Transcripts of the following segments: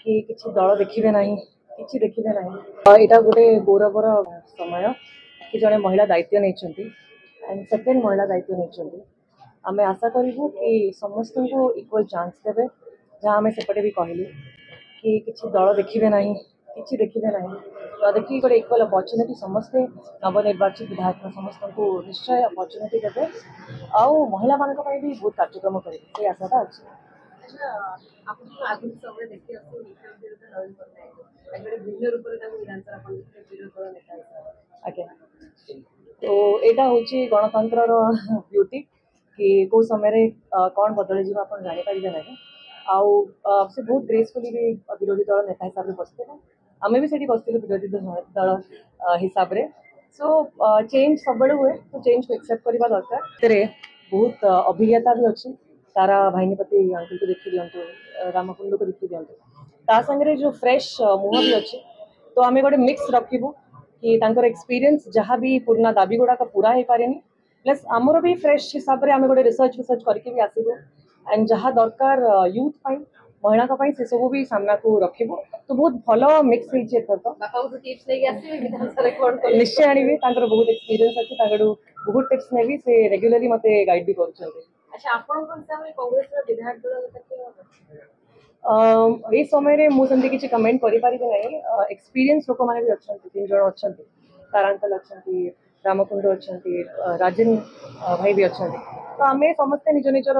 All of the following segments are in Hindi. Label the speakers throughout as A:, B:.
A: कि किसी दल देखिए ना कि देखिए ना यहाँ गोटे गौरवर समय कि जड़े महिला दायित्व नहीं एंड सेकेंड महिला दायित्व नहीं आम आशा करूँ कि समस्त को इक्वल चांस देवे जहाँ आम सेपटे भी कहलु कि किसी दल देखिए ना कि देखिए ना तो देखिए गोटे इक्वल अपरच्युनिटी समस्ते नवनिर्वाचित विधायक समस्त को निश्चय अपरच्युनिटी देवे आउ महिला मान भी बहुत कार्यक्रम करेंगे आशाटा अच्छी।
B: अच्छा आपण आधुनिक समय देखि आसु मुख्यमंत्री नवीन पट्टनायक एबे भिन्न रूप रे ताको विधानसभा पंडित विरोध कर नेता
A: आज्ञा तो यहाँ हूँ गणतंत्र ब्यूटी कि कौ समय कौन बदल जी आप जापारे ना आउ से बहुत ग्रेसफुली भी विरोधी दल नेता हिसाब से बसते आम भी से बसलु विरोधी दल हिसाब से सो चेंज सब हुए तो चेंज को एक्सेप्ट करने दरकार बहुत अभिज्ञता भी अच्छी तारा भाईनीपति अंकल को देखी दिंतु रामकुंड को देखी दिंतु सागरे जो फ्रेश मुह भी अच्छी तो आम गोटे मिक्स रखू कि एक्सपीरियंस जहाँ भी पुराना दाबी गुड़ाक पूरा हो पारे प्लस आमर भी फ्रेश हिसाब से आम गोटे रिसर्च विसर्च करके आसबू एंड जहाँ दरकार यूथ महिला से सब भी सामना को रखू तो बहुत भल मिक्स निश्चय आनी बहुत एक्सपीरियंस अच्छी बहुत टिप्स नेबी से रेगुलरली मत गाइड भी कर।
B: अच्छा आपण हिसाब से कांग्रेस विधायक दल
A: ये समय मुझे किसी कमेंट करें ना एक्सपीरियंस लोक मैंने भी अच्छा 3 जन अच्छा तारांकल अच्छा रामकुंड अच्छा राजन भाई भी अच्छा तो आम समस्ते निज निजर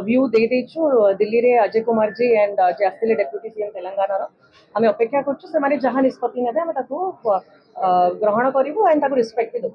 A: व्यू दे देचु दिल्ली रे अजय कुमार जी एंड जे आसते डेप्यूटी सीएम तेलंगाना आम अपेक्षा करूँ से जहाँ निष्पत्ति ने ग्रहण करूँ एंड रिस्पेक्ट भी देव।